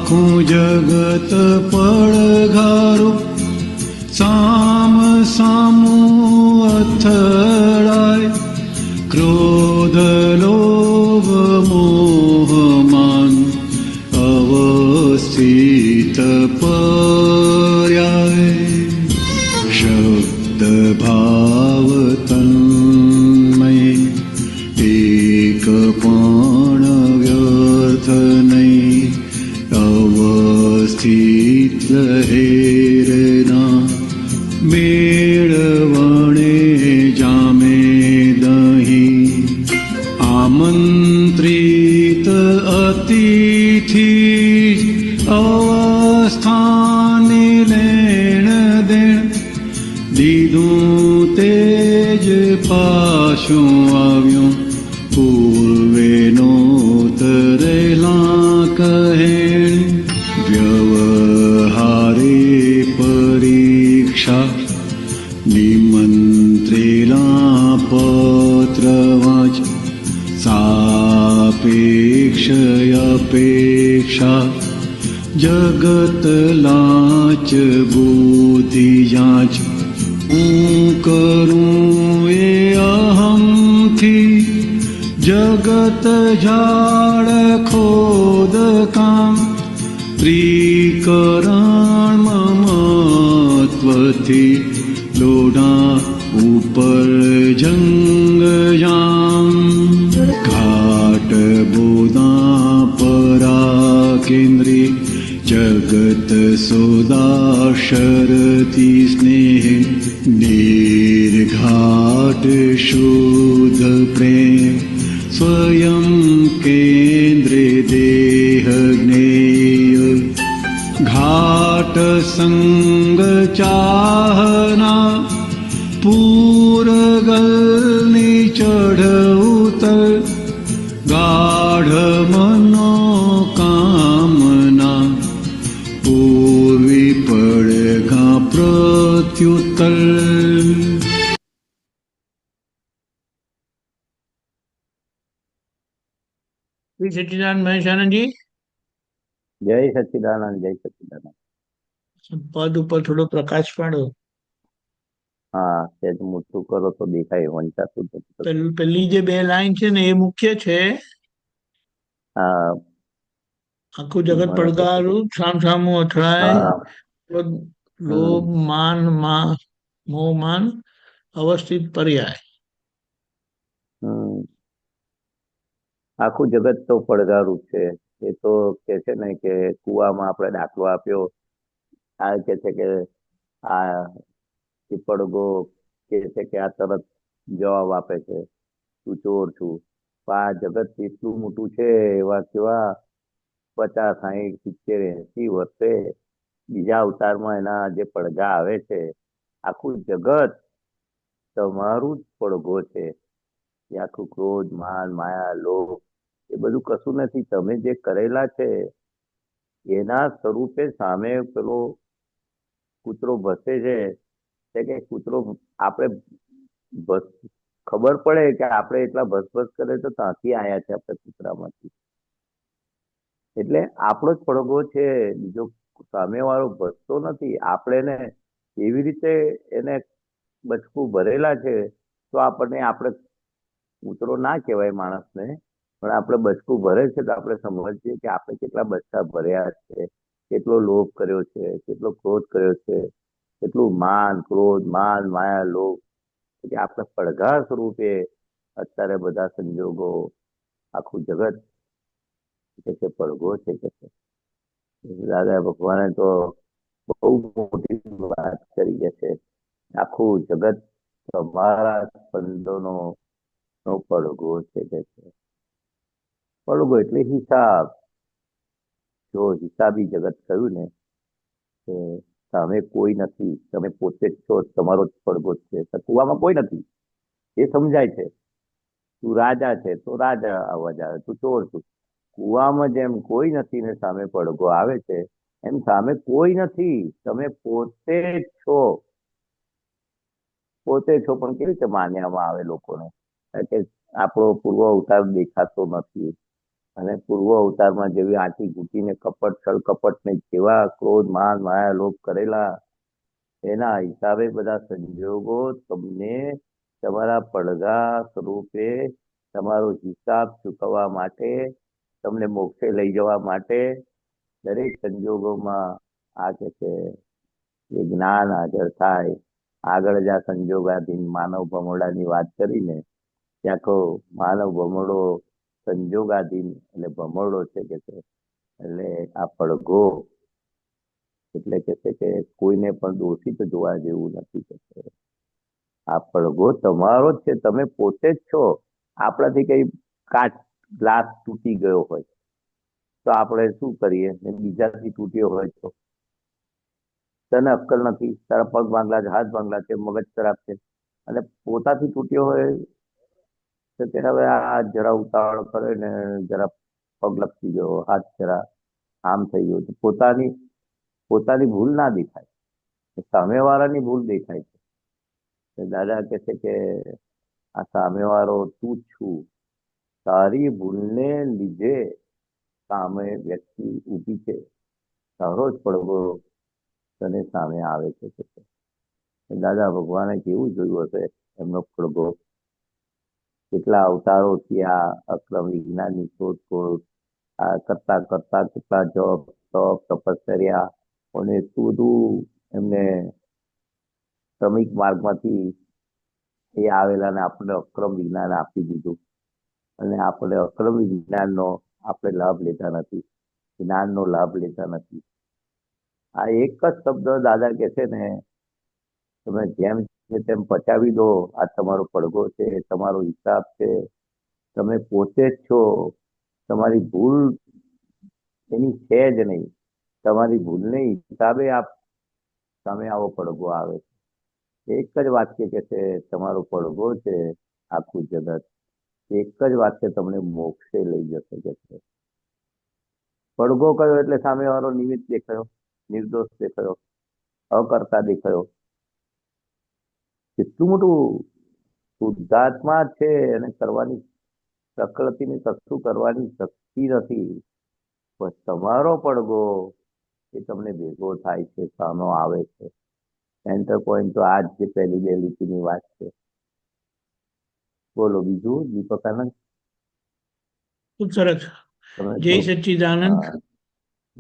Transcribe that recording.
આખું જગત પડઘારું સામ સામું અથડાય, ક્રોધ લોભ મોહ માન અવસ્થિત પર્યાય, શબ્દ ભાવ તન્મય એક પણ વ્યર્થ નહીં, અવસ્થિત લહેરના મેળવણે જામે દહીં, આમંત્રિત અતિથિ અવસ્થાની લેણ દેણ, દીધું તેજ પાછું આવ્યું, પૂર્વે નોતરેલા કહેણ, વ્યવહારે પરીક્ષા નિમંત્રેલા પત્ર વાંચ, સાપેક્ષ અપેક્ષા જગત લાચ બુદ્ધિ જાંચ, હું કરું એ અહમથી જગત ઝાડ ખોદ કામ, ત્રિકરણ મમત્વથી લોઢા ઉપર જંગ જામ, ઘાટ બોધા પરા કેન્દ્રી જગત સોદા શરતી સ્નેહ, નિર્ઘાટ શુદ્ધ પ્રેમ સ્વયં કેન્દ્રે દેહ જ્ઞેય, ઘાટ સંગ ચાહના પૂરગલની ચઢ ઉતર, ગાઢ મનો કામના પૂર્વી પડઘા પ્રત્યુત્તર. શ્રી સચ્ચિદાનંદ મહેશાનંદજી, જય સચ્ચિદાનંદ, જય સચ્ચિદાનંદ. પદ ઉપર થોડો પ્રકાશ પાડો. હા, તે મોટું કરો તો દેખાય વંચાતું નથી. પેલી જે બે લાઈન છે ને એ મુખ્ય છે. હા, આખું જગત પડઘારું સામ સામું અથડાય, લોભ માન મોહ માન અવસ્થિત પર્યાય. આખું જગત તો પડઘારું છે. એ તો કે છે ને કે કુવામાં આપણે દાખલો આપ્યો, આ કે છે કે આ પડઘો કે છે કે આ તરત જવાબ આપે છે, તું ચોર છું. આ જગત એટલું મોટું છે, એવા કેવા 50, 60, 70, 80 વર્ષે બીજા અવતારમાં એના જે પડઘા આવે છે, આખું જગત તમારું જ પડઘો છે. એ આખું ક્રોધ માન માયા લોભ એ બધું કશું નથી. તમે જે કરેલા છે એના સ્વરૂપે સામે પેલો કૂતરો ભસે છે કે કૂતરો આપણે ખબર પડે કે આપણે એટલા ભસભસ કરે તો ત્યાંથી આયા છે આપણે કૂતરામાંથી. એટલે આપણો જ પડઘો છે, બીજો સામે વાળો ભસતો નથી. આપણે ને એવી રીતે એને બચકું ભરેલા છે તો આપણને આપણે કૂતરો ના કહેવાય માણસને, પણ આપણે બચકું ભરે છે તો આપણે સમજીએ કે આપણે કેટલા બચકા ભર્યા છે, કેટલો લોભ કર્યો છે, કેટલો ક્રોધ કર્યો છે, કેટલું માન ક્રોધ માન માયા લોભ, કે આપણે પડઘા સ્વરૂપે અત્યારે બધા સંજોગો આખું જગત કે છે પડઘો છે કે છે. દાદા ભગવાને તો બહુ મોટી વાત કરી છે. આખું જગત તમારા સ્પંદનો નો પડઘો છે કે છે. પડઘો એટલે હિસાબ. જો હિસાબી જગત કહ્યું ને કે સામે કોઈ નથી, તમે પોતે જ છો, તમારો જ પડઘો છે. કુવામાં કોઈ નથી એ સમજાય છે. તું રાજા છે તો રાજા અવાજ આવે, તું ચોર છું. કુવામાં જેમ કોઈ નથી ને સામે પડઘો આવે છે, એમ સામે કોઈ નથી, તમે પોતે જ છો. પોતે છો પણ કેવી રીતે માન્યામાં આવે લોકોને કે આપણો પૂર્વ અવતાર દેખાતો નથી, અને પૂર્વ અવતારમાં જેવી આંટી ઘૂંટીને કપટ છળ કપટને જેવા ક્રોધ માન માયા લોભ કરેલા, એના હિસાબે બધા સંજોગો તમને તમારા પડઘા સ્વરૂપે તમારો હિસાબ ચૂકવવા માટે, તમને મોક્ષે લઈ જવા માટે દરેક સંજોગોમાં આ કે છે એ જ્ઞાન હાજર થાય. આગળ જ આ સંજોગાધીન માનવ ભમરડાની વાત કરીને ત્યાં કહો માનવ ભમરડો સંજોગાધીન એટલે ભમરડો છે કે છે, એટલે આ પડઘો એટલે કે છે કે કોઈને પણ દોષિત જોવા જેવું નથી કે છે. આ પડઘો તમારો જ છે, તમે પોતે જ છો. આપણાથી કઈ કાચ ગ્લાસ તૂટી ગયો હોય તો આપણે શું કરીએ? બીજાથી તૂટ્યો હોય તો તને અક્કલ નથી, તારા પગ ભાંગલા છે, હાથ ભાંગલા છે, મગજ ખરાબ છે, અને પોતાથી તૂટ્યો હોય તો તે હવે આ જરા ઉતાવળ કરે ને જરા પગ લપસી ગયો, હાથ જરા આમ થઈ ગયો, તો પોતાની ભૂલ ના દેખાય, સામેવાળાની ભૂલ દેખાય છે. દાદા કહે છે કે આ સામેવાળો તું જ છું, તારી ભૂલને લીધે સામે વ્યક્તિ ઊભી છે, તારો જ પડઘો તને સામે આવે છે કે છે. દાદા ભગવાને કેવું જોયું હશે એમનો પડઘો, કેટલા અવતારો થયા, અક્રમ વિજ્ઞાનની શોધખોળ આ કરતા કરતા કેટલા જપ તપ તપસ્યા અને એટલું બધું એમને ક્રમિક માર્ગમાંથી એ આવેલા ને આપણે અક્રમ વિજ્ઞાન આપી દીધું, અને આપણે અક્રમ વિજ્ઞાનનો આપણે લાભ લેતા નથી, જ્ઞાનનો લાભ લેતા નથી. આ એક જ શબ્દ દાદા કે છે ને, તમે જેમ છે તેમ પચાવી દો. આ તમારો પડઘો છે, તમારો હિસાબ છે, તમે પોતે જ છો. તમારી ભૂલ એની છે જ નહીં, તમારી ભૂલને હિસાબે આપ સામે આવો પડઘો આવે છે. એક જ વાક્ય કે છે તમારો પડઘો છે આખું જગત, એક જ વાક્ય તમને મોક્ષે લઈ જશે કે છે. પડઘો કયો એટલે સામેવાળો નિમિત્ત દેખાયો, નિર્દોષ દેખાયો, અકર્તા દેખાયો. કેટલું મોટું શુદ્ધાત્મા છે અને કરવાની પ્રકૃતિને કશું કરવાની શક્તિ નથી, પણ તમારો પડઘો એ તમને ભેગો થાય છે, સામે આવે છે. સેન્ટર પોઈન્ટ તો આ જ જે પહેલી બે લીટીની વાત છે. બોલો બીજું દીપકાનંદ. ખૂબ સરસ. તમે જય સચ્ચિદાનંદ. હા,